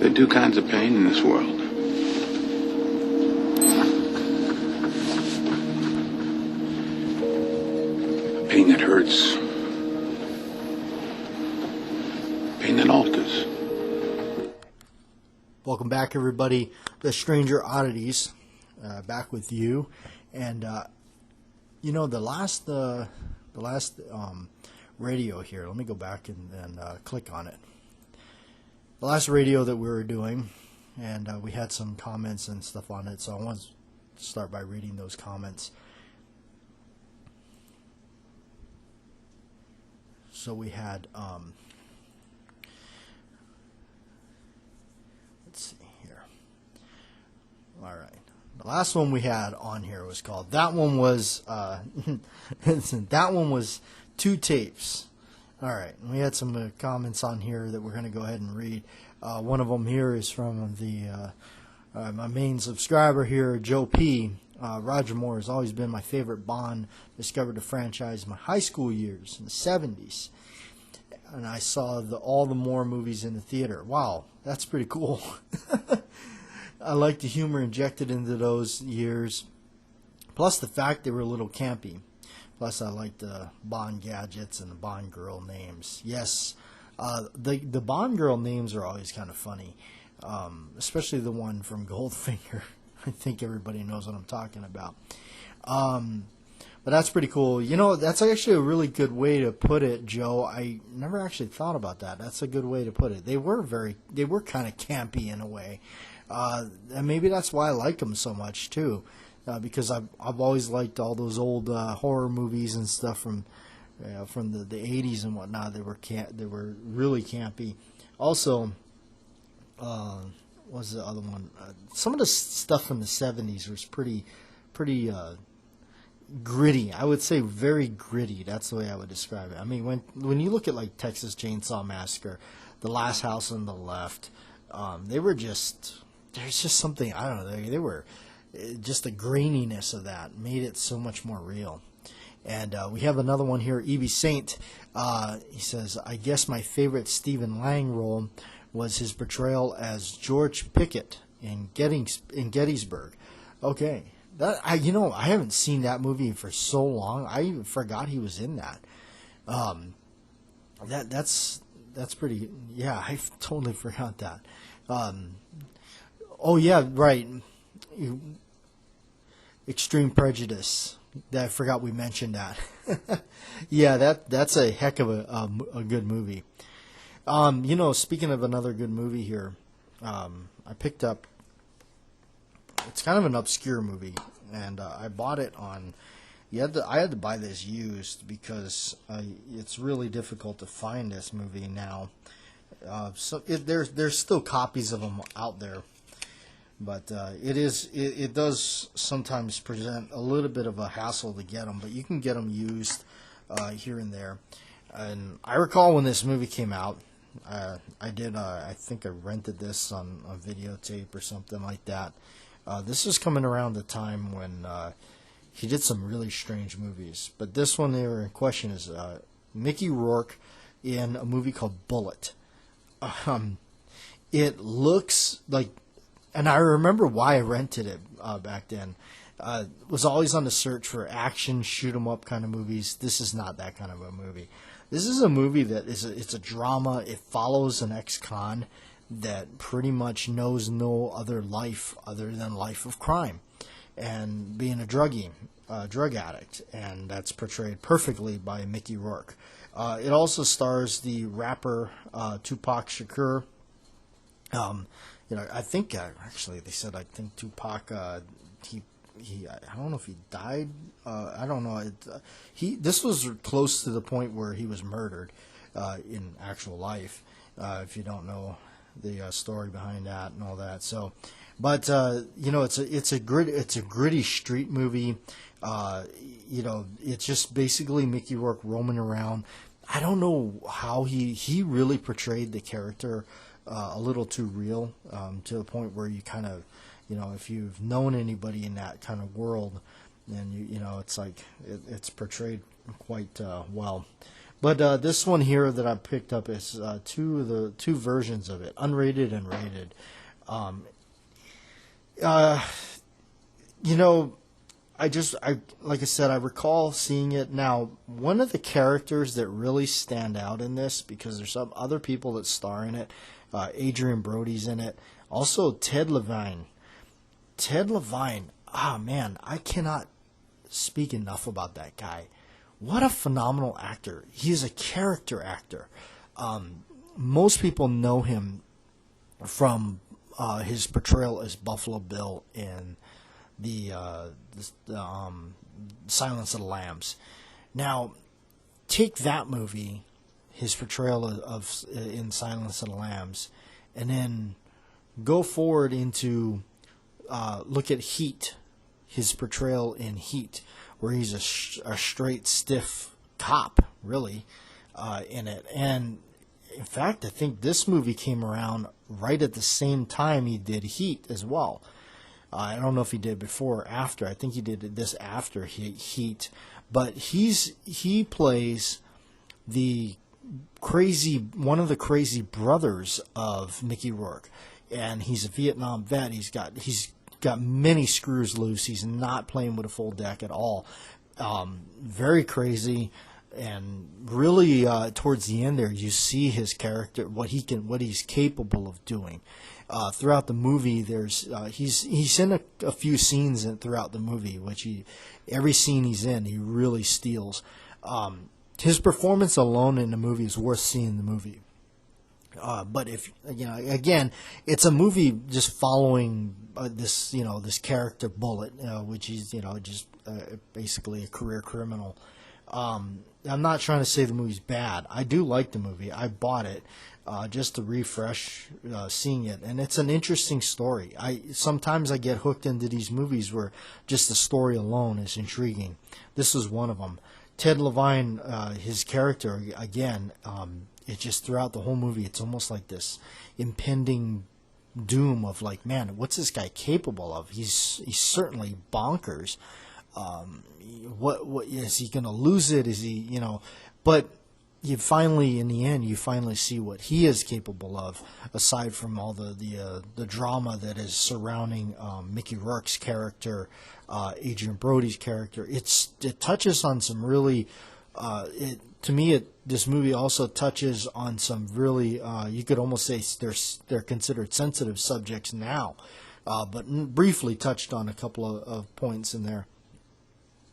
been two kinds of pain in this world. Pain that hurts. Pain that alters. Welcome back, everybody. The Stranger Oddities, back with you. And the last radio here. Let me go back and click on it. The last radio that we were doing, and we had some comments and stuff on it. So I want to start by reading those comments. So we had. Let's see here. All right. The last one we had on here was called. That one was. That one was 2 tapes. All right. We had some comments on here that we're going to go ahead and read. One of them here is from my main subscriber here, Joe P. Roger Moore has always been my favorite Bond. Discovered the franchise in my high school years in the 70s. And I saw all the Moore movies in the theater. Wow, that's pretty cool. I like the humor injected into those years. Plus the fact they were a little campy. Plus I like the Bond gadgets and the Bond girl names. Yes, the Bond girl names are always kind of funny. Especially the one from Goldfinger. I think everybody knows what I'm talking about. But that's pretty cool. You know, that's actually a really good way to put it, Joe. I never actually thought about that. That's a good way to put it. They were kind of campy in a way. And maybe that's why I like them so much too. Because I've always liked all those old horror movies and stuff from the 80s and whatnot. They were really campy. Also, what was the other one? Some of the stuff from the 70s was pretty gritty. I would say very gritty. That's the way I would describe it. I mean, when you look at like Texas Chainsaw Massacre, The Last House on the Left, there's just something, I don't know, they were just the graininess of that made it so much more real. And we have another one here, E.B. Saint. He says, I guess my favorite Stephen Lang role was his portrayal as George Pickett in Gettysburg. Okay. I haven't seen that movie for so long. I even forgot he was in that. That's pretty. Yeah, I totally forgot that. Oh yeah, right. Extreme Prejudice. I forgot we mentioned that. Yeah, that's a heck of a good movie. Speaking of another good movie here, I picked up. It's kind of an obscure movie, and I bought it on. I had to buy this used because it's really difficult to find this movie now. There's still copies of them out there, but it does sometimes present a little bit of a hassle to get them. But you can get them used here and there. And I recall when this movie came out. I think I rented this on a videotape or something like that. This is coming around the time when he did some really strange movies. But this one there in question is Mickey Rourke in a movie called Bullet. It looks like, and I remember why I rented it back then. Was always on the search for action, shoot 'em up kind of movies. This is not that kind of a movie. This is a movie that it's a drama. It follows an ex-con that pretty much knows no other life other than life of crime and being a drug addict, and that's portrayed perfectly by Mickey Rourke. It also stars the rapper Tupac Shakur. I think actually they said Tupac I don't know if he died. I don't know. This was close to the point where he was murdered in actual life. If you don't know the story behind that and all that, but it's a gritty street movie. It's just basically Mickey Rourke roaming around. I don't know how he really portrayed the character a little too real, to the point where you kind of. If you've known anybody in that kind of world, then it's like it's portrayed quite well. But this one here that I picked up is two versions of it, unrated and rated. Um, you know, I like I said, I recall seeing it. Now, one of the characters that really stand out in this, because there's some other people that star in it, Adrian Brody's in it, also Ted Levine. Ted Levine, man, I cannot speak enough about that guy. What a phenomenal actor. He is a character actor. Most people know him from his portrayal as Buffalo Bill in the Silence of the Lambs. Now, take that movie, his portrayal of in Silence of the Lambs, and then go forward into look at Heat, his portrayal in Heat, where he's a straight stiff cop, really, in it. And in fact, I think this movie came around right at the same time he did Heat as well. I don't know if he did before or after. I think he did this after Heat. But he plays one of the crazy brothers of Mickey Rourke. And he's a Vietnam vet. He's got many screws loose. He's not playing with a full deck at all. Very crazy. And really, towards the end there, you see his character, what he's capable of doing. Throughout the movie, he's in a few scenes throughout the movie, which every scene he's in, he really steals. His performance alone in the movie is worth seeing the movie. But if again, it's a movie just following this character Bullet, which is just basically a career criminal. I'm not trying to say the movie's bad. I do like the movie. I bought it just to refresh seeing it, and it's an interesting story. Sometimes I get hooked into these movies where just the story alone is intriguing. This was one of them. Ted Levine, his character again, it just throughout the whole movie, it's almost like this impending doom of like, man, what's this guy capable of? He's certainly bonkers. What is he going to lose it? Is he, but you finally, in the end, you finally see what he is capable of, aside from all the drama that is surrounding Mickey Rourke's character, Adrian Brody's character. It touches on some really, this movie also touches on some really, you could almost say they're considered sensitive subjects now, but briefly touched on a couple of points in there.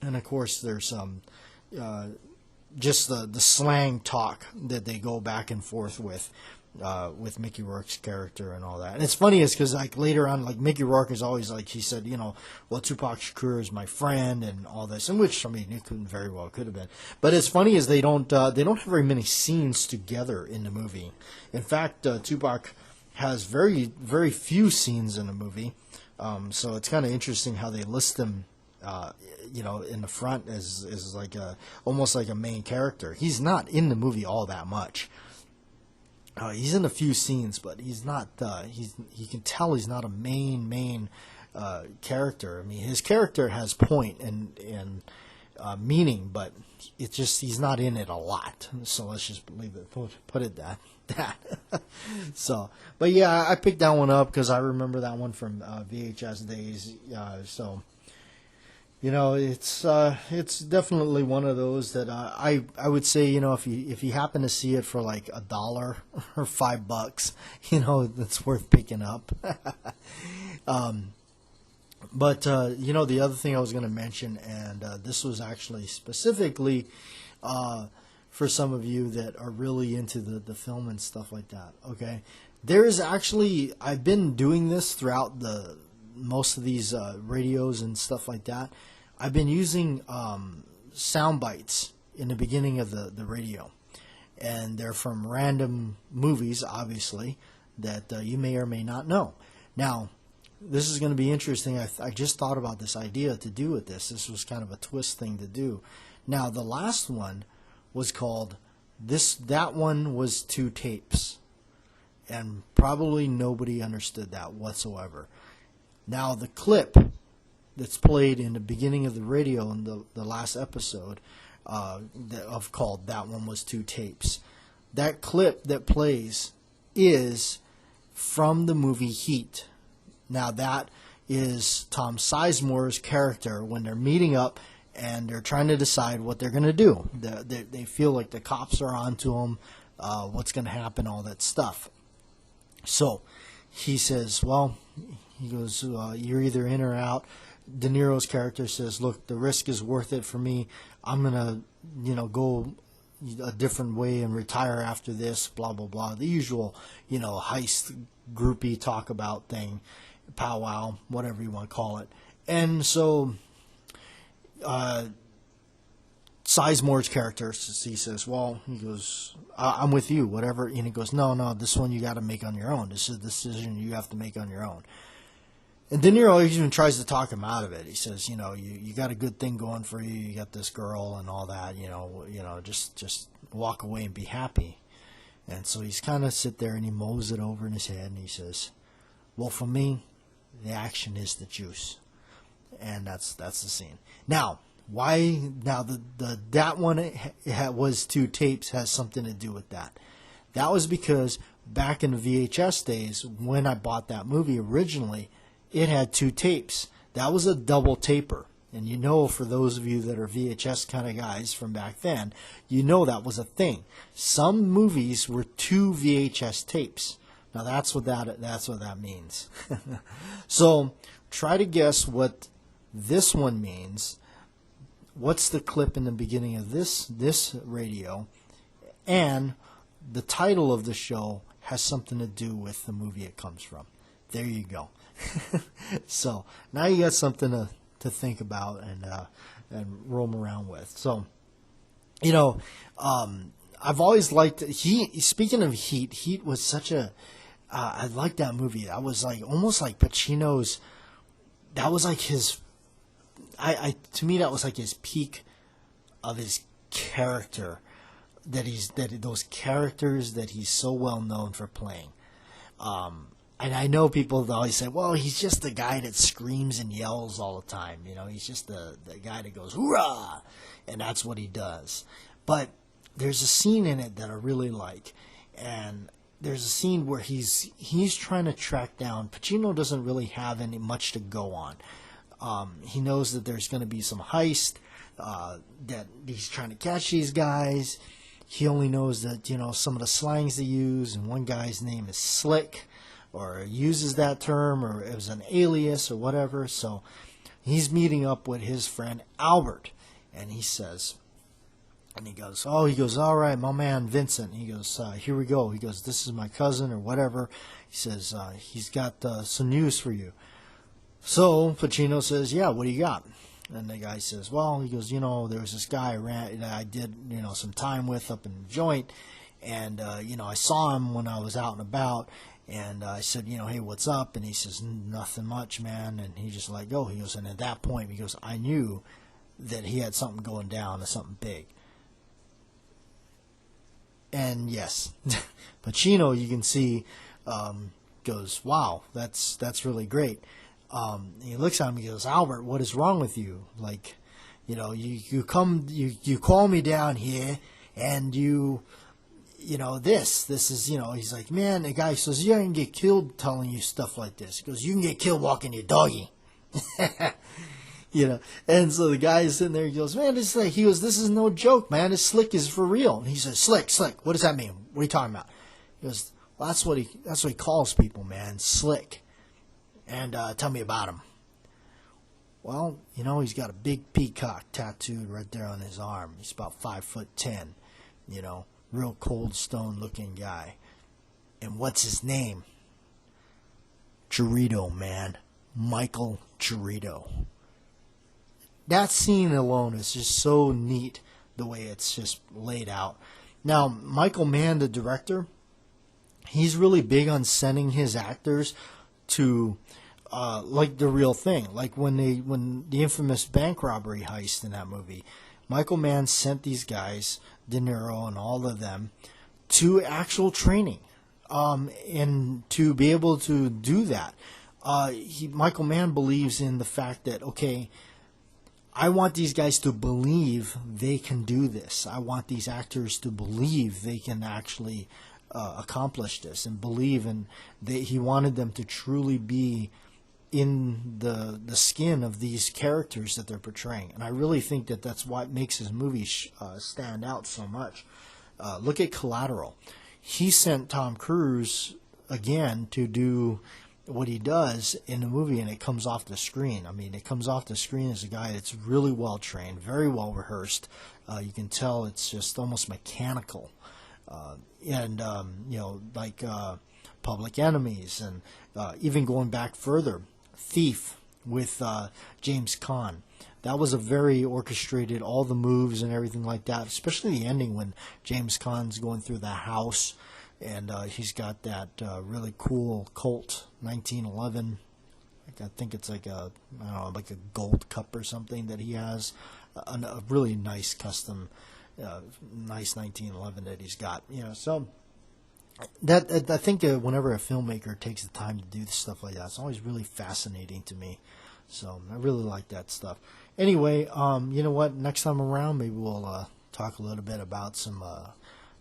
And of course, there's just the slang talk that they go back and forth with Mickey Rourke's character and all that. And it's funny is because like later on, like Mickey Rourke is always like, he said, well, Tupac Shakur is my friend and all this, and which, I mean, it could have been. But it's funny is they don't have very many scenes together in the movie. In fact, Tupac has very, very few scenes in the movie. So it's kind of interesting how they list them in the front as like almost like a main character. He's not in the movie all that much. He's in a few scenes, but he's not. You can tell he's not a main character. I mean, his character has point and meaning, but it's just he's not in it a lot. So let's just leave it. Put it that. So, but yeah, I picked that one up because I remember that one from VHS days. So. It's definitely one of those that I would say, if you happen to see it for like $1 or $5, that's worth picking up. But the other thing I was going to mention, and this was actually specifically for some of you that are really into the film and stuff like that. Okay, there's actually, I've been doing this throughout most of these radios and stuff like that. I've been using sound bites in the beginning of the radio, and they're from random movies, obviously, that you may or may not know. Now, this is going to be interesting. I just thought about this idea to do with this. This was kind of a twist thing to do. Now, the last one was called that one was 2 tapes, and probably nobody understood that whatsoever. Now, the clip that's played in the beginning of the radio in the last episode called That One Was Two Tapes. That clip that plays is from the movie Heat. Now that is Tom Sizemore's character when they're meeting up and they're trying to decide what they're going to do. They feel like the cops are onto them, what's going to happen, all that stuff. So he says, well, he goes, you're either in or out. De Niro's character says, look, the risk is worth it for me. I'm going to, go a different way and retire after this, blah, blah, blah. The usual, heist groupie talk about thing, powwow, whatever you want to call it. And so Sizemore's character, he says, well, he goes, I'm with you, whatever. And he goes, no, this one you got to make on your own. This is a decision you have to make on your own. And De Niro even tries to talk him out of it. He says, you got a good thing going for you. You got this girl and all that. Just walk away and be happy. And so he's kind of sit there and he mows it over in his head and he says, well, for me, the action is the juice. And that's the scene. Now, why? Now that one was two tapes has something to do with that. That was because back in the VHS days, when I bought that movie originally, it had two tapes. That was a double taper. And for those of you that are VHS kind of guys from back then, that was a thing. Some movies were two VHS tapes. Now that's what that means. So try to guess what this one means. What's the clip in the beginning of this radio? And the title of the show has something to do with the movie it comes from. There you go. So now you got something to think about and roam around with. So, I've always liked Heat. Speaking of Heat, Heat was such a I liked that movie. That was like almost like Pacino's. That was like his. To me that was like his peak of his character. Those characters that he's so well known for playing. And I know people always say, well, he's just the guy that screams and yells all the time. He's just the guy that goes, hoorah! And that's what he does. But there's a scene in it that I really like. And there's a scene where he's trying to track down. Pacino doesn't really have much to go on. He knows that there's going to be some heist, that he's trying to catch these guys. He only knows that, some of the slangs they use. And one guy's name is Slick, or uses that term, or it was an alias or whatever. So he's meeting up with his friend Albert, and he says, and he goes, all right, my man Vincent. He goes, here we go. He goes, this is my cousin or whatever. He says, he's got some news for you. So Pacino says, yeah, what do you got? And the guy says, well, he goes, there was this guy that I did, some time with up in the joint, and, I saw him when I was out and about. And I said, hey, what's up? And he says, nothing much, man. And he just let go. He goes, and at that point, he goes, I knew that he had something going down, something big. And yes, Pacino, you can see, goes, wow, that's really great. He looks at him, he goes, Albert, what is wrong with you? Like, you call me down here, and this is, he's like, man, the guy says, you can get killed telling you stuff like this. He goes, you can get killed walking your doggy. And so the guy is sitting there, he goes, man, this is no joke, man. This Slick is for real. And he says, Slick, what does that mean? What are you talking about? He goes, well, that's what he calls people, man, Slick. And tell me about him. Well, he's got a big peacock tattooed right there on his arm. He's about 5'10", real cold stone looking guy. And what's his name? Chirito, man. Michael Chirito. That scene alone is just so neat, the way it's just laid out. Now, Michael Mann, the director, he's really big on sending his actors to like the real thing. Like when the infamous bank robbery heist in that movie, Michael Mann sent these guys, De Niro and all of them, to actual training, and to be able to do that. Michael Mann believes in the fact that, okay, I want these guys to believe they can do this. I want these actors to believe they can actually accomplish this and believe. And he wanted them to truly be in the skin of these characters that they're portraying. And I really think that that's what makes his movies stand out so much. Look at Collateral. He sent Tom Cruise again to do what he does in the movie, and it comes off the screen. I mean, it comes off the screen as a guy that's really well trained, very well rehearsed. You can tell it's just almost mechanical. Like Public Enemies, and even going back further, Thief with James Caan. That was a very orchestrated, all the moves and everything like that, especially the ending when James Caan's going through the house. And he's got that really cool Colt 1911. I think it's like a gold cup or something that he has. A really nice custom, nice 1911 that he's got. So that I think whenever a filmmaker takes the time to do stuff like that, it's always really fascinating to me. So I really like that stuff. Anyway, you know what? Next time around, maybe we'll talk a little bit about some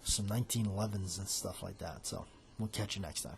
1911s and stuff like that. So we'll catch you next time.